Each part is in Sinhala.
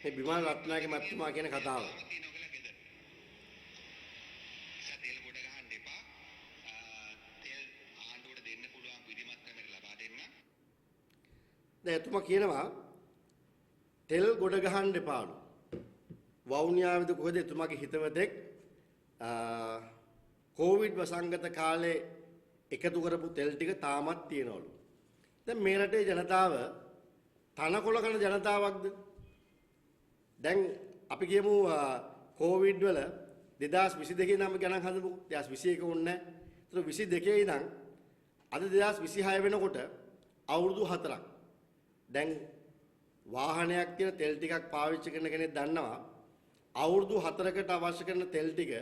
මේ බිමල් රත්නායක මැතිතුමා කියන කතාව. දැන් එතුමා කියනවා තෙල් ගොඩ ගහන්න එපාලු. වවුනියාවේද කොහෙද එතුමාගේ හිතවතෙක් කොවිඩ් වසංගත කාලේ එකතු කරපු තෙල් ටික තාමත් තියෙනවලු. දැන් මේ රටේ ජනතාව තනකොළ කන ජනතාවක්ද? දැන් අපි කියමු කොවිඩ් වල 2022 නම් ගණන් හදමුකෝ. 2021 ඕනේ නැහැ. ඒතර 22 ඉඳන් අද 2026 වෙනකොට අවුරුදු 4ක්. දැන් වාහනයක් තියෙන තෙල් ටිකක් පාවිච්චි කරන කෙනෙක් දන්නවා අවුරුදු 4කට අවශ්‍ය කරන තෙල් ටික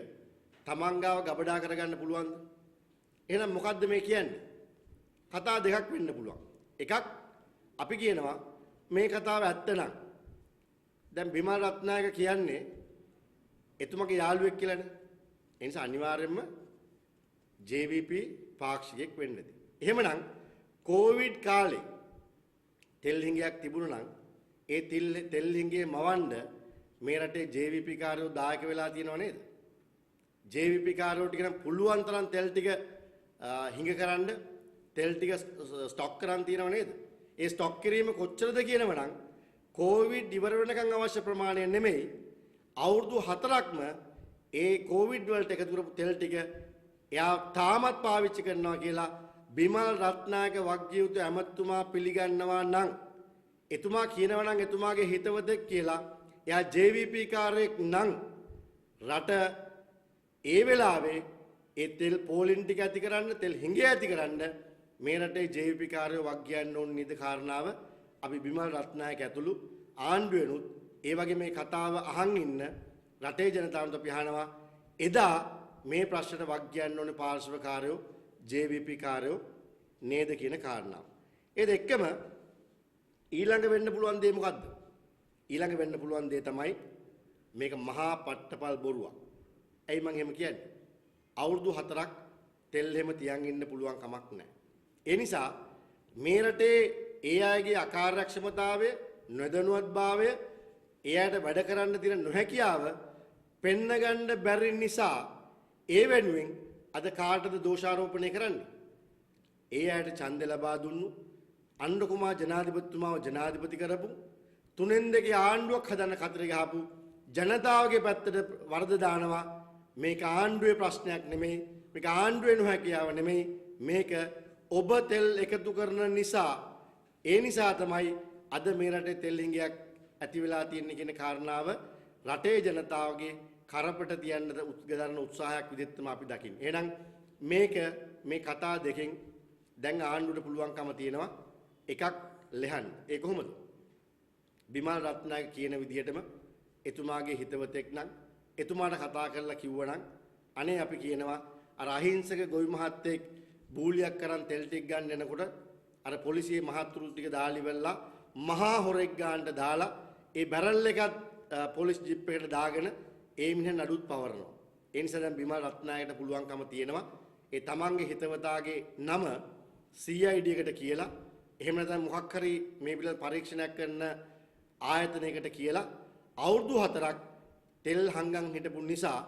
තමන් ගාව ගබඩා කරගන්න පුළුවන්ද? එහෙනම් මොකද්ද මේ කියන්නේ? කතා දෙකක් වෙන්න පුළුවන්. එකක් අපි කියනවා මේ කතාව ඇත්ත නම් දැන් බිමල් රත්නායක කියන්නේ එතුමගේ යාළුවෙක් කියලානේ. ඒ නිසා අනිවාර්යයෙන්ම JVP පාක්ෂිකෙක් වෙන්නද. එහෙමනම් කොවිඩ් කාලේ තෙල් හිඟයක් තිබුණා නම් ඒ තෙල් හිඟේ මවන්න මේ රටේ JVP කාර්යෝ දායක වෙලා තියෙනව නේද? JVP කාර්යෝට කියන පුළුවන් තරම් තෙල් ටික හිඟකරන්න තෙල් ටික ස්ටොක් කරන් තියෙනව නේද? ඒ ස්ටොක් කිරීම කොච්චරද කියනවනම් කොවිඩ් ඉවර වෙනකන් අවශ්‍ය ප්‍රමාණය නෙමෙයි අවුරුදු 4ක්ම ඒ කොවිඩ් වලට එකතු කරපු තෙල් ටික එයා තාමත් පාවිච්චි කරනවා කියලා බිමල් රත්නායක වග්කියුතු ඇමතුමා පිළිගන්නවා නම් එතුමා කියනවා නම් එතුමාගේ හිතවතෙක් කියලා එයා JVP කාර්යයක් නම් රට ඒ වෙලාවේ ඒ තෙල් පෝලින් ටික ඇති කරන්න තෙල් හිඟය ඇති කරන්න මේ රටේ JVP කාර්යෝ වග්ගයන්න ඕන නේද කාරණාව අපි බිමල් රත්නායක ඇතුළු ආණ්ඩුවෙනුත් ඒ වගේ මේ කතාව අහන් ඉන්න රටේ ජනතාවට අපි අහනවා එදා මේ ප්‍රශ්නට වග්ගයන්න ඕනේ පාර්ශව කාර්යෝ JVP කාර්යෝ නේද කියන කාරණාව. ඒ දෙකම ඊළඟ වෙන්න පුළුවන් දේ මොකද්ද? ඊළඟ වෙන්න පුළුවන් දේ තමයි මේක මහා පට්ටපල් බොරුවක්. ඇයි මම එහෙම කියන්නේ? අවුරුදු 4ක් තෙල් හැම තියන් ඉන්න පුළුවන් කමක් නැහැ. ඒ නිසා මේ රටේ ඒ අයගේ අකාර්යක්ෂමතාවය, නොදැනුවත්භාවය, ඒ අයට වැඩ කරන්න තියෙන නොහැකියාව පෙන්න ගන්න බැරි නිසා ඒ වෙනුවෙන් අද කාටද දෝෂාරෝපණය කරන්නේ? ඒ අයට ඡන්ද ලබා දුන්නු අණ්ඩු කුමාර ජනාධිපතිතුමාව ජනාධිපති කරපු තුනෙන් දෙකේ ආණ්ඩුවක් හදන්න කතරේ ගහපු ජනතාවගේ පැත්තට වරද දානවා. මේක ආණ්ඩුවේ ප්‍රශ්නයක් නෙමෙයි, මේක ආණ්ඩුවේ නොහැකියාව නෙමෙයි, මේක ඔබ තෙල් එකතු කරන නිසා ඒ නිසා තමයි අද මේ රටේ තෙල් හිඟයක් ඇති වෙලා තියෙන්නේ කියන කාරණාව රටේ ජනතාවගේ කරපට තියන්න උත්ගදරන උත්සාහයක් විදිහට තමයි අපි දකින්නේ. එහෙනම් මේක මේ කතා දෙකෙන් දැන් ආණ්ඩුවට පුළුවන්කම තියෙනවා එකක් ලෙහන්න. ඒ කොහොමද? බිමල් රත්නායක කියන විදිහටම එතුමාගේ හිතවතෙක් නම් එතුමාට කතා කරලා කිව්වනම් අනේ අපි කියනවා අර අහිංසක ගොවි මහත්තයෙක් බූලියක් කරන් තෙල් ටික ගන්න එනකොට අර පොලිසියේ මහත්තුරු ටික දාලා ඉවරලා මහා හොරෙක් ගන්නට දාලා ඒ බැරල් එකත් පොලිස් ජිප් එකට දාගෙන ඒ මිනිහන් නඩුත් පවරනවා. ඒ නිසා දැන් බිමල් රත්නායකට පුළුවන්කම තියෙනවා ඒ තමන්ගේ හිතවතාගේ නම CID එකට කියලා එහෙම නැත්නම් මොකක් හරි මේ පිළිබඳ පරීක්ෂණයක් කරන ආයතනයකට කියලා අවුරුදු 4ක් තෙල් හංගන් හිටපු නිසා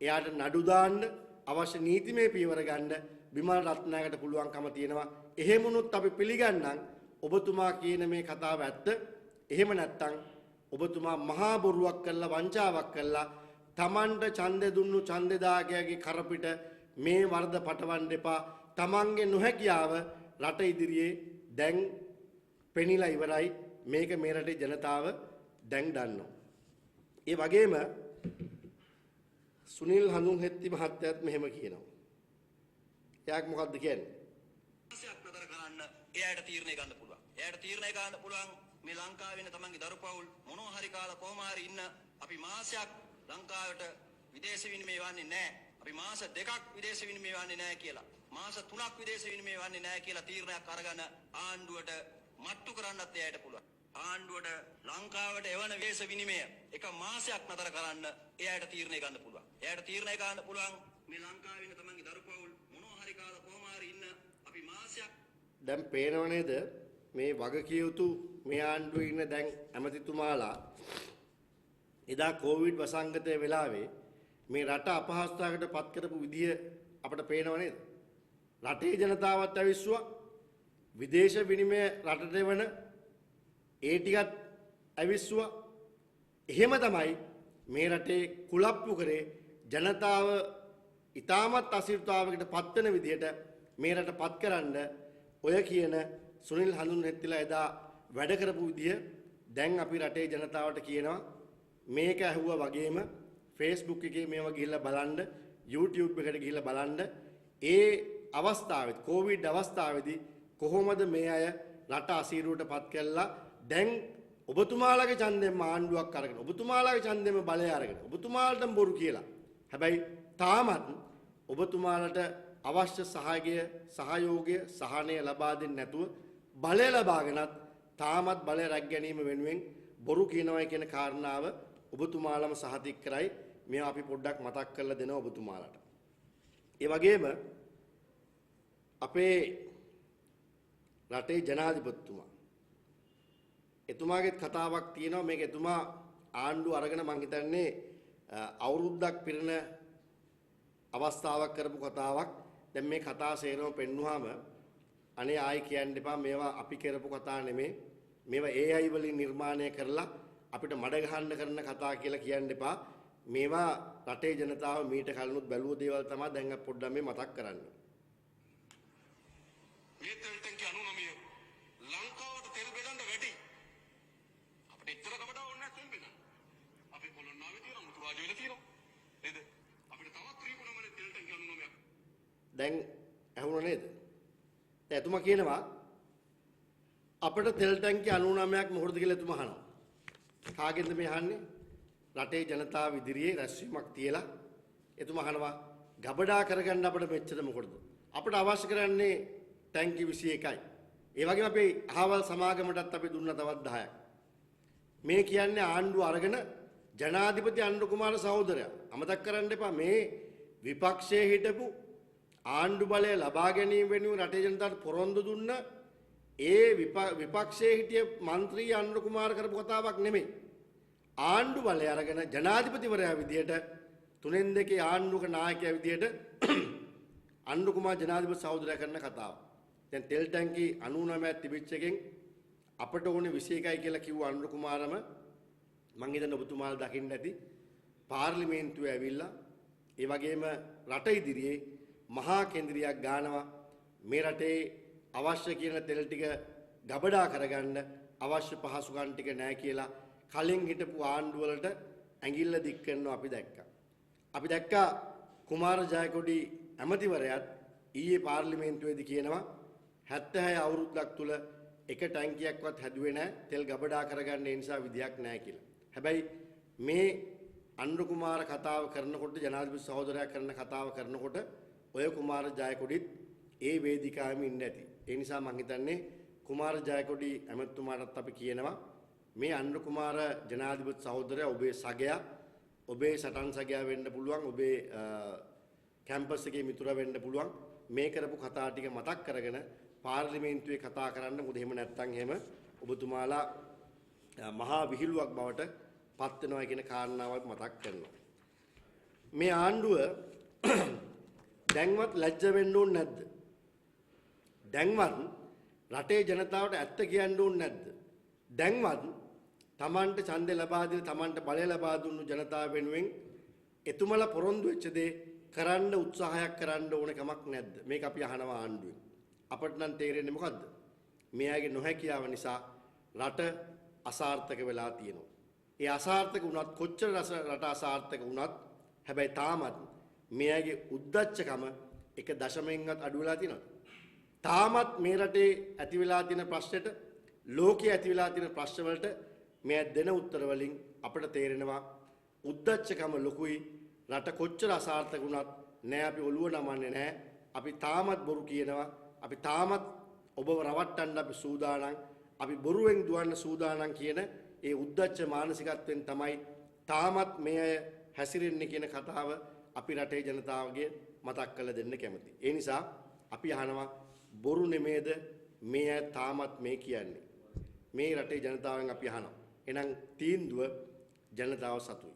එයාට නඩු දාන්න අවශ්‍ය නීතිමය පියවර ගන්න බිමල් රත්නායකට පුළුවන්කම තියෙනවා. එහෙමනොත් අපි පිළිගන්නම් ඔබතුමා කියන මේ කතාව ඇත්ත. එහෙම නැත්නම් ඔබතුමා මහා බොරුවක් කරලා වංචාවක් කරලා තමන්ට ඡන්දෙ දුන්නු ඡන්දදායකයාගේ කරපිට මේ වරද පටවන්න එපා. තමන්ගේ නොහැකියාව රට ඉදිරියේ දැන් පෙනිලා ඉවරයි. මේක මේ රටේ ජනතාව දැන් දන්නවා. ඒ වගේම සුනිල් හඳුන්හෙත්ති මහත්තයාත් මෙහෙම කියනවා. එයාක් මොකද්ද කියන්නේ? මාසයක් නතර කරන්න එයාට තීරණය ගන්න පුළුවන්. එයාට තීරණය ගන්න පුළුවන් මේ ලංකාවේ ඉන්න තමන්ගේ දරුපවුල් මොනවා හරි කාලා කොහොම හරි ඉන්න අපි මාසයක් ලංකාවට විදේශ විනිමය වන්නේ නැහැ. අපි මාස දෙකක් විදේශ විනිමය වන්නේ නැහැ කියලා. මාස 3ක් විදේශ විනිමය වන්නේ නැහැ කියලා තීරණයක් අරගෙන ආණ්ඩුවට මට්ටු කරන්නත් එයාට පුළුවන්. ආණ්ඩුවට ලංකාවට එවන විදේශ විනිමය එක මාසයක් නතර කරන්න එයාට තීරණය ගන්න පුළුවන්. එයාට තීරණය ගන්න පුළුවන් මේ ලංකාවේ ඉන්න තමන්ගේ දරුපවුල් මොනවා හරි කාලා කොහොම හරි ඉන්න අපි මාසයක් දැන් පේනව නේද මේ වගකියුතු මේ ආණ්ඩුවේ ඉන්න දැන් ඇමතිතුමාලා එදා කොවිඩ් වසංගතයේ වෙලාවේ මේ රට අපහසුතාවකට පත් කරපු විදිය අපිට පේනව නේද? රටේ ජනතාවත් ඇවිස්සුවා. විදේශ විනිමය රටට එවන ඒ ටිකත් ඇවිස්සුවා. එහෙම තමයි මේ රටේ කුලප්පු කරේ ජනතාව ඉතාමත් අසිරිතාවයකට පත් වෙන විදිහට මේ රට පත්කරන්න ඔය කියන සුනිල් හඳුන්නෙත්තිලා එදා වැඩ කරපු විදිය දැන් අපි රටේ ජනතාවට කියනවා මේක ඇහුවා වගේම Facebook එකේ මේවා ගිහිල්ලා බලන්න YouTube එකට ගිහිල්ලා බලන්න ඒ අවස්ථාවේදී කොවිඩ් අවස්ථාවේදී කොහොමද මේ අය රට අසීරුවට පත් කළා දැන් ඔබතුමාලගේ ඡන්දෙන්ම ආණ්ඩුවක් අරගෙන ඔබතුමාලගේ ඡන්දෙන්ම බලය අරගෙන ඔබතුමාලටම බොරු කියලා හැබැයි තාමත් ඔබතුමාලට අවශ්‍ය සහයෝගය සහනය ලබා දෙන්නේ නැතුව බලය ලබාගෙනත් තාමත් බලය රැක ගැනීම වෙනුවෙන් බොරු කියනවා කියන කාරණාව ඔබතුමාලම සහතික කරයි මේවා අපි පොඩ්ඩක් මතක් කරලා දෙනවා ඔබතුමාලට. ඒ වගේම අපේ රටේ ජනාධිපතිතුමා එතුමාගේ කතාවක් තියෙනවා මේක එතුමා ආණ්ඩුව අරගෙන මං හිතන්නේ අවුරුද්දක් පිරෙන අවස්ථාවක් කරපු කතාවක්. දැන් මේ කතා සේරම පෙන්නුවාම අනේ ආයි කියන්න එපා මේවා අපි කරපු කතා නෙමෙයි. මේවා AI වලින් නිර්මාණය කරලා අපිට මඩ ගහන්න කරන කතා කියලා කියන්න එපා. මේවා රටේ ජනතාව මීට කලිනුත් බැලුව දේවල් තමයි දැන් අපි පොඩ්ඩක් මේ මතක් කරන්නේ. මේ තෙල් ටැංකි 99 ලංකාවට තෙල් බෙදන්න වැඩි. අපිට එච්චර කමඩ ඕනේ නැහැ තෙල් බෙදන්න. අපි පොළොන්නරුවේ තියෙන මුතුරාජ වෙල තියෙනවා. නේද? අපිට තවත් ත්‍රිකුණමලේ තෙල් ටැංකි 99ක්. දැන් ඇහුණා නේද? දැන් එතුමා කියනවා අපිට තෙල් ටැංකි 99ක් මොකටද කියලා එතුමා අහනවා. කාගෙන්ද මේ අහන්නේ? රටේ ජනතාව ඉදිරියේ රැස්වීමක් තියලා එතුමා අහනවා ගබඩා කරගන්න අපිට මෙච්චර මොකටද? අපිට අවශ්‍ය කරන්නේ ටැංකි 21යි. ඒ වගේම අපේ අහවල් සමාගමටත් අපි දුන්න තවත් 10ක්. මේ කියන්නේ ආණ්ඩුව අරගෙන ජනාධිපති අනුර කුමාර සහෝදරයා අමතක කරන්න එපා මේ විපක්ෂයේ හිටපු ආණ්ඩු බලය ලබා ගැනීම වෙනුවෙන් රටේ ජනතාවට පොරොන්දු දුන්න ඒ විපක්ෂයේ හිටිය മന്ത്രി අනුර කුමාර කරපු කතාවක් නෙමෙයි. ආණ්ඩු බලය අරගෙන ජනාධිපතිවරයා විදියට 3-2 ආණ්ඩුවක නායකයා විදියට අනුර කුමාර ජනාධිපති සහෝදරයා කරන කතාව. දැන් තෙල් ටැංකි 99ක් තිබිච්ච එකෙන් අපට ඕනේ 21යි කියලා කිව්ව අනුර කුමාරම මං හිතන්නේ ඔබතුමාලා දකින්න ඇති පාර්ලිමේන්තුවේ ඇවිල්ලා ඒ වගේම රට ඉදිරියේ මහා කේන්ද්‍රයක් ගානවා මේ රටේ අවශ්‍ය කියන තෙල් ටික ගබඩා කරගන්න අවශ්‍ය පහසුකම් ටික නැහැ කියලා කලින් හිටපු ආණ්ඩුව වලට ඇඟිල්ල දික් කරනවා අපි දැක්කා. අපි දැක්කා කුමාර ජයකොඩි ඇමතිවරයාත් ඊයේ පාර්ලිමේන්තුවේදී කියනවා 76 අවුරුද්දක් තුල එක ටැංකියක්වත් හැදුවේ නැහැ තෙල් ගබඩා කරගන්න ඒ නිසා විදියක් නැහැ කියලා. හැබැයි මේ අනුර කුමාර කතාව කරනකොට ජනාධිපති සහෝදරයා කරන කතාව කරනකොට ඔය කුමාර ජයකොඩිත් ඒ වේදිකාවෙම ඉන්න ඇති. ඒ නිසා මම හිතන්නේ කුමාර ජයකොඩි ඇමතුමාටත් අපි කියනවා මේ අනුර කුමාර ජනාධිපති සහෝදරයා ඔබේ සගයා ඔබේ සටන් සගයා වෙන්න පුළුවන් ඔබේ කැම්පස් එකේ මිතුරා වෙන්න පුළුවන් මේ කරපු කතා ටික මතක් කරගෙන පාර්ලිමේන්තුවේ කතා කරන්න මොකද එහෙම නැත්නම් එහෙම ඔබතුමාලා මහා විහිළුවක් බවට පත් වෙනවා කියන කාරණාවත් මතක් කරනවා. මේ ආණ්ඩුව දැන්වත් ලැජ්ජ වෙන්න ඕනේ නැද්ද? දැන්වත් රටේ ජනතාවට ඇත්ත කියන්න ඕනේ නැද්ද? දැන්වත් Tamanට ඡන්දය ලබා දෙන Tamanට බලය ලබා දුන්නු ජනතාව වෙනුවෙන් එතුමලා පොරොන්දු වෙච්ච දේ කරන්න උත්සාහයක් කරන්න ඕන කමක් නැද්ද? මේක අපි අහනවා ආණ්ඩුවෙන්. අපට නම් තේරෙන්නේ මොකද්ද? මෙයාගේ නොහැකියාව නිසා රට අසාර්ථක වෙලා තියෙනවා. ඒ අසාර්ථක වුණත් කොච්චර රට අසාර්ථක වුණත් හැබැයි තාමත් මෙයාගේ උද්දච්චකම එක දශමයෙන්වත් අඩු වෙලා තියෙනවා. තාමත් මේ රටේ ඇති වෙලා තියෙන ප්‍රශ්නෙට ලෝකයේ ඇති වෙලා තියෙන ප්‍රශ්න වලට මෙයා දෙන උත්තර වලින් අපිට තේරෙනවා උද්දච්චකම ලොකුයි. රට කොච්චර අසාර්ථක වුණත් නෑ අපි ඔළුව නමන්නේ නෑ. අපි තාමත් බොරු කියනවා. අපි තාමත් ඔබව රවට්ටන්න අපි සූදානම්. අපි බොරුවෙන් දුවන්න සූදානම් කියන ඒ උද්දච්ච මානසිකත්වයෙන් තමයි තාමත් මේ හැසිරෙන්නේ කියන කතාව අපි රටේ ජනතාවගේ මතක් කරලා දෙන්න කැමතියි. ඒ නිසා අපි අහනවා බොරු නෙමේද මේ තාමත් මේ කියන්නේ. මේ රටේ ජනතාවෙන් අපි අහනවා. එහෙනම් තීන්දුව ජනතාව සතුයි.